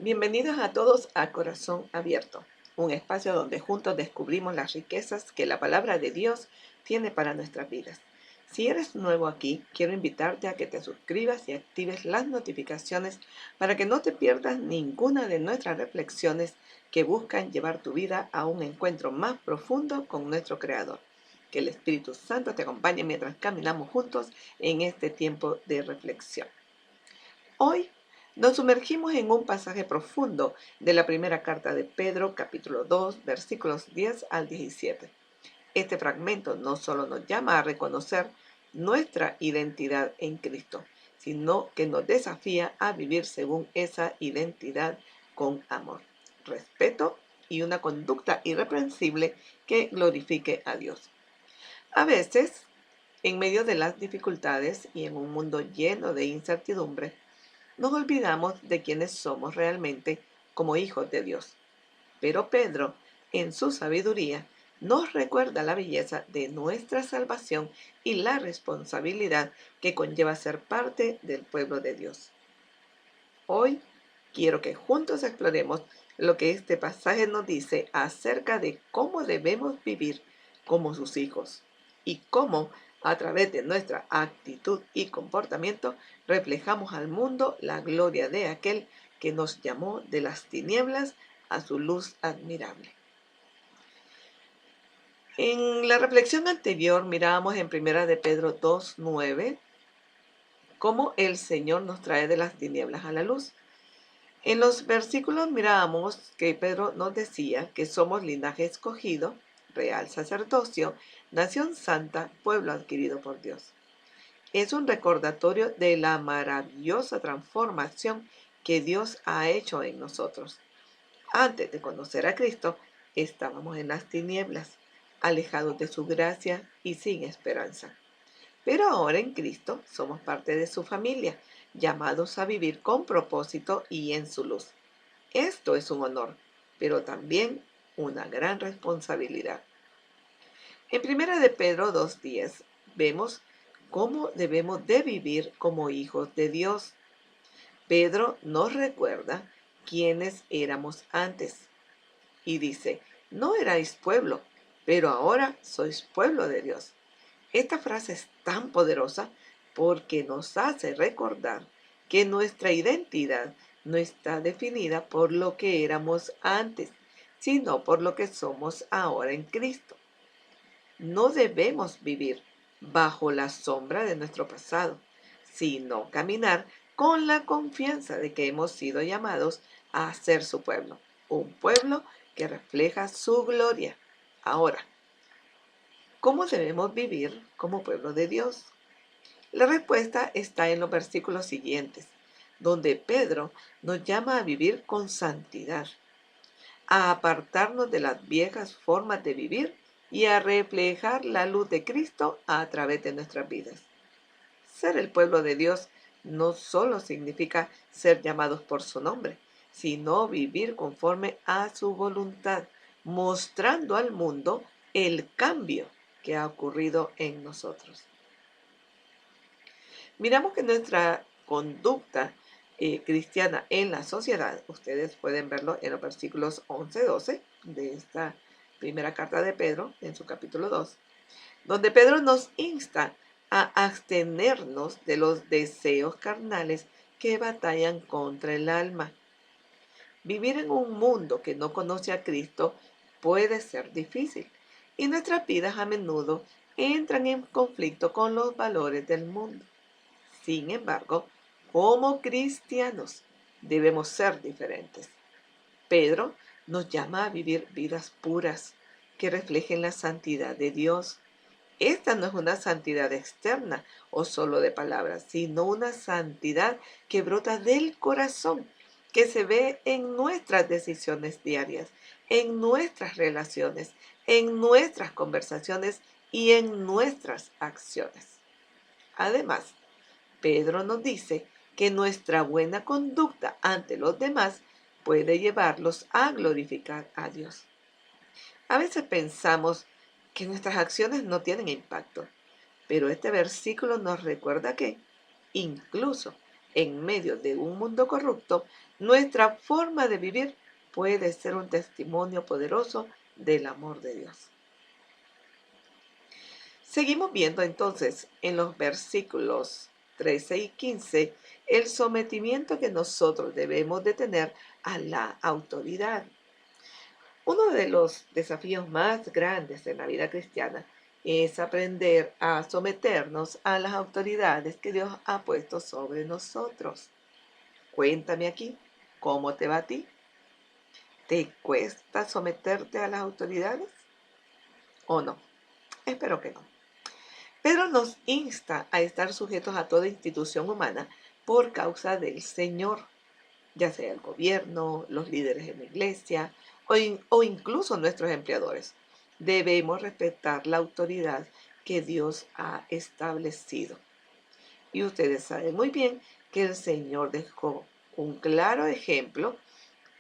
Bienvenidos a todos a Corazón Abierto, un espacio donde juntos descubrimos las riquezas que la palabra de Dios tiene para nuestras vidas. Si eres nuevo aquí, quiero invitarte a que te suscribas y actives las notificaciones para que no te pierdas ninguna de nuestras reflexiones que buscan llevar tu vida a un encuentro más profundo con nuestro Creador. Que el Espíritu Santo te acompañe mientras caminamos juntos en este tiempo de reflexión. Hoy nos sumergimos en un pasaje profundo de la primera carta de Pedro, capítulo 2, versículos 10 al 17. Este fragmento no solo nos llama a reconocer nuestra identidad en Cristo, sino que nos desafía a vivir según esa identidad con amor, respeto y una conducta irreprensible que glorifique a Dios. A veces, en medio de las dificultades y en un mundo lleno de incertidumbre, nos olvidamos de quiénes somos realmente como hijos de Dios. Pero Pedro, en su sabiduría, nos recuerda la belleza de nuestra salvación y la responsabilidad que conlleva ser parte del pueblo de Dios. Hoy quiero que juntos exploremos lo que este pasaje nos dice acerca de cómo debemos vivir como sus hijos y cómo a través de nuestra actitud y comportamiento reflejamos al mundo la gloria de aquel que nos llamó de las tinieblas a su luz admirable. En la reflexión anterior mirábamos en Primera de Pedro 2:9 cómo el Señor nos trae de las tinieblas a la luz. En los versículos mirábamos que Pedro nos decía que somos linaje escogido, real sacerdocio, nación santa, pueblo adquirido por Dios. Es un recordatorio de la maravillosa transformación que Dios ha hecho en nosotros. Antes de conocer a Cristo, estábamos en las tinieblas, alejados de su gracia y sin esperanza. Pero ahora en Cristo somos parte de su familia, llamados a vivir con propósito y en su luz. Esto es un honor, pero también una gran responsabilidad. En Primera de Pedro 2:10 vemos cómo debemos de vivir como hijos de Dios. Pedro nos recuerda quiénes éramos antes y dice, no erais pueblo, pero ahora sois pueblo de Dios. Esta frase es tan poderosa porque nos hace recordar que nuestra identidad no está definida por lo que éramos antes, sino por lo que somos ahora en Cristo. No debemos vivir bajo la sombra de nuestro pasado, sino caminar con la confianza de que hemos sido llamados a ser su pueblo, un pueblo que refleja su gloria. Ahora, ¿cómo debemos vivir como pueblo de Dios? La respuesta está en los versículos siguientes, donde Pedro nos llama a vivir con santidad, a apartarnos de las viejas formas de vivir y a reflejar la luz de Cristo a través de nuestras vidas. Ser el pueblo de Dios no solo significa ser llamados por su nombre, sino vivir conforme a su voluntad, mostrando al mundo el cambio que ha ocurrido en nosotros. Miramos que nuestra conducta cristiana en la sociedad, ustedes pueden verlo en los versículos 11-12 de esta primera carta de Pedro, en su capítulo 2, donde Pedro nos insta a abstenernos de los deseos carnales que batallan contra el alma. Vivir en un mundo que no conoce a Cristo puede ser difícil y nuestras vidas a menudo entran en conflicto con los valores del mundo. Sin embargo, como cristianos debemos ser diferentes. Pedro nos llama a vivir vidas puras que reflejen la santidad de Dios. Esta no es una santidad externa o solo de palabras, sino una santidad que brota del corazón, que se ve en nuestras decisiones diarias, en nuestras relaciones, en nuestras conversaciones y en nuestras acciones. Además, Pedro nos dice que nuestra buena conducta ante los demás puede llevarlos a glorificar a Dios. A veces pensamos que nuestras acciones no tienen impacto, pero este versículo nos recuerda que, incluso en medio de un mundo corrupto, nuestra forma de vivir puede ser un testimonio poderoso del amor de Dios. Seguimos viendo entonces en los versículos 13 y 15 el sometimiento que nosotros debemos de tener a la autoridad. Uno de los desafíos más grandes en la vida cristiana es aprender a someternos a las autoridades que Dios ha puesto sobre nosotros. Cuéntame aquí, ¿cómo te va a ti? ¿Te cuesta someterte a las autoridades o no? Espero que no. Pedro nos insta a estar sujetos a toda institución humana por causa del Señor, ya sea el gobierno, los líderes en la iglesia o incluso nuestros empleadores. Debemos respetar la autoridad que Dios ha establecido. Y ustedes saben muy bien que el Señor dejó un claro ejemplo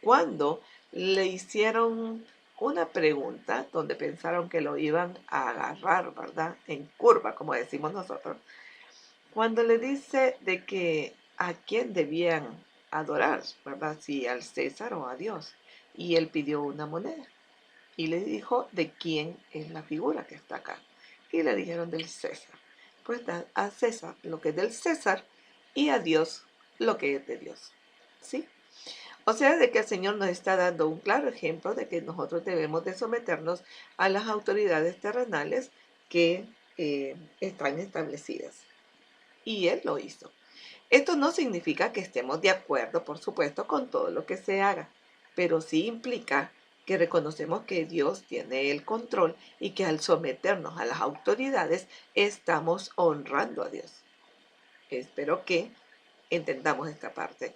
cuando le hicieron una pregunta donde pensaron que lo iban a agarrar, ¿verdad? En curva, como decimos nosotros. Cuando le dice de que a quién debían adorar, ¿verdad? Si al César o a Dios. Y él pidió una moneda. Y le dijo de quién es la figura que está acá. Y le dijeron del César. Pues da a César lo que es del César y a Dios lo que es de Dios. ¿Sí? O sea, de que el Señor nos está dando un claro ejemplo de que nosotros debemos de someternos a las autoridades terrenales que están establecidas. Y Él lo hizo. Esto no significa que estemos de acuerdo, por supuesto, con todo lo que se haga, pero sí implica que reconocemos que Dios tiene el control y que al someternos a las autoridades estamos honrando a Dios. Espero que entendamos esta parte.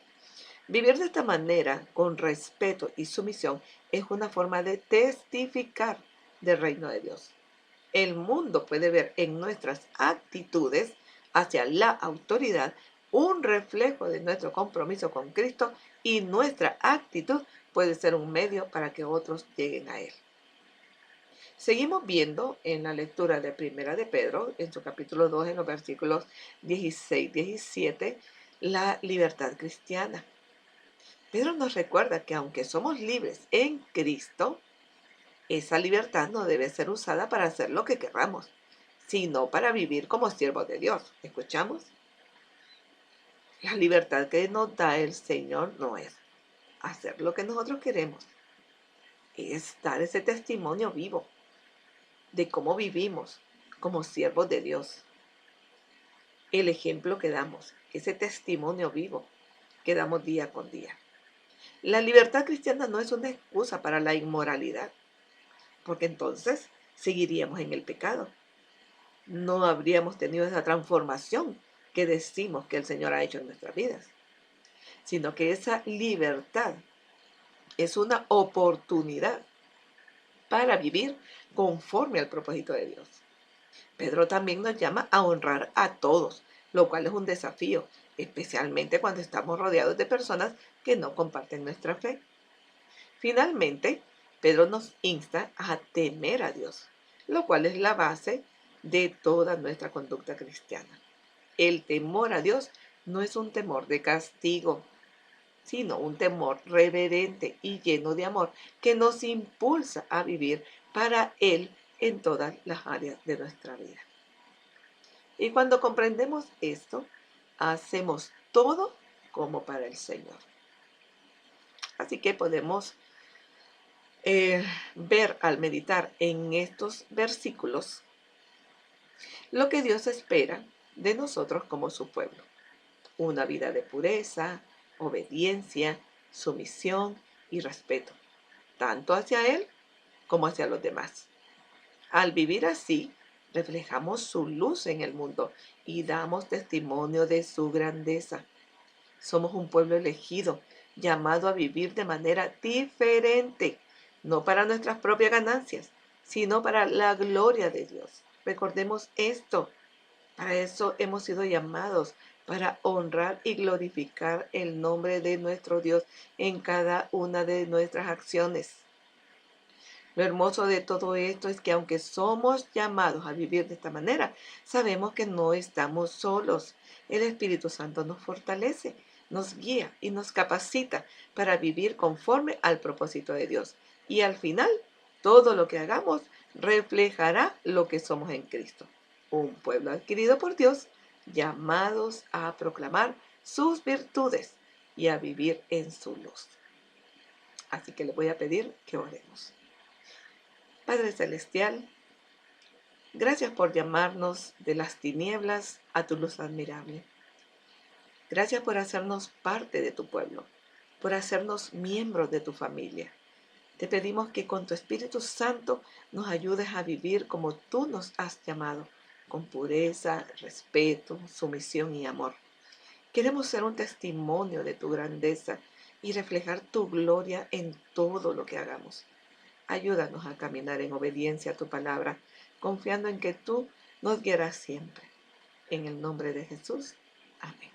Vivir de esta manera, con respeto y sumisión, es una forma de testificar del reino de Dios. El mundo puede ver en nuestras actitudes hacia la autoridad un reflejo de nuestro compromiso con Cristo y nuestra actitud puede ser un medio para que otros lleguen a Él. Seguimos viendo en la lectura de Primera de Pedro, en su capítulo 2, en los versículos 16-17, la libertad cristiana. Pedro nos recuerda que aunque somos libres en Cristo, esa libertad no debe ser usada para hacer lo que querramos, sino para vivir como siervos de Dios. ¿Escuchamos? La libertad que nos da el Señor no es hacer lo que nosotros queremos, es dar ese testimonio vivo de cómo vivimos como siervos de Dios. El ejemplo que damos, ese testimonio vivo que damos día con día. La libertad cristiana no es una excusa para la inmoralidad, porque entonces seguiríamos en el pecado. No habríamos tenido esa transformación que decimos que el Señor ha hecho en nuestras vidas, sino que esa libertad es una oportunidad para vivir conforme al propósito de Dios. Pedro también nos llama a honrar a todos, lo cual es un desafío, especialmente cuando estamos rodeados de personas que no comparten nuestra fe. Finalmente, Pedro nos insta a temer a Dios, lo cual es la base de toda nuestra conducta cristiana. El temor a Dios no es un temor de castigo, sino un temor reverente y lleno de amor que nos impulsa a vivir para Él en todas las áreas de nuestra vida. Y cuando comprendemos esto, hacemos todo como para el Señor. Así que podemos ver al meditar en estos versículos lo que Dios espera de nosotros como su pueblo. Una vida de pureza, obediencia, sumisión y respeto, tanto hacia Él como hacia los demás. Al vivir así, reflejamos su luz en el mundo y damos testimonio de su grandeza. Somos un pueblo elegido, llamado a vivir de manera diferente, no para nuestras propias ganancias, sino para la gloria de Dios. Recordemos esto. Para eso hemos sido llamados, para honrar y glorificar el nombre de nuestro Dios en cada una de nuestras acciones. Lo hermoso de todo esto es que aunque somos llamados a vivir de esta manera, sabemos que no estamos solos. El Espíritu Santo nos fortalece, nos guía y nos capacita para vivir conforme al propósito de Dios. Y al final, todo lo que hagamos reflejará lo que somos en Cristo. Un pueblo adquirido por Dios, llamados a proclamar sus virtudes y a vivir en su luz. Así que le voy a pedir que oremos. Padre Celestial, gracias por llamarnos de las tinieblas a tu luz admirable. Gracias por hacernos parte de tu pueblo, por hacernos miembros de tu familia. Te pedimos que con tu Espíritu Santo nos ayudes a vivir como tú nos has llamado, con pureza, respeto, sumisión y amor. Queremos ser un testimonio de tu grandeza y reflejar tu gloria en todo lo que hagamos. Ayúdanos a caminar en obediencia a tu palabra, confiando en que tú nos guiarás siempre. En el nombre de Jesús. Amén.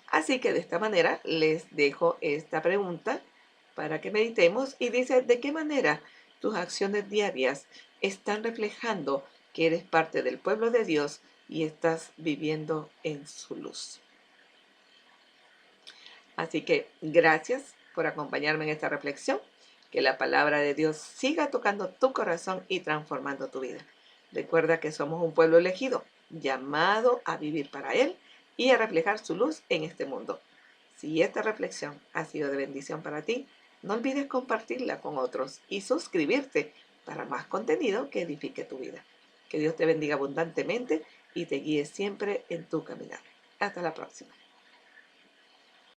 Así que de esta manera les dejo esta pregunta para que meditemos y dice, ¿de qué manera tus acciones diarias están reflejando que eres parte del pueblo de Dios y estás viviendo en su luz? Así que gracias por acompañarme en esta reflexión. Que la palabra de Dios siga tocando tu corazón y transformando tu vida. Recuerda que somos un pueblo elegido, llamado a vivir para Él y a reflejar su luz en este mundo. Si esta reflexión ha sido de bendición para ti, no olvides compartirla con otros y suscribirte para más contenido que edifique tu vida. Que Dios te bendiga abundantemente y te guíe siempre en tu caminar. Hasta la próxima.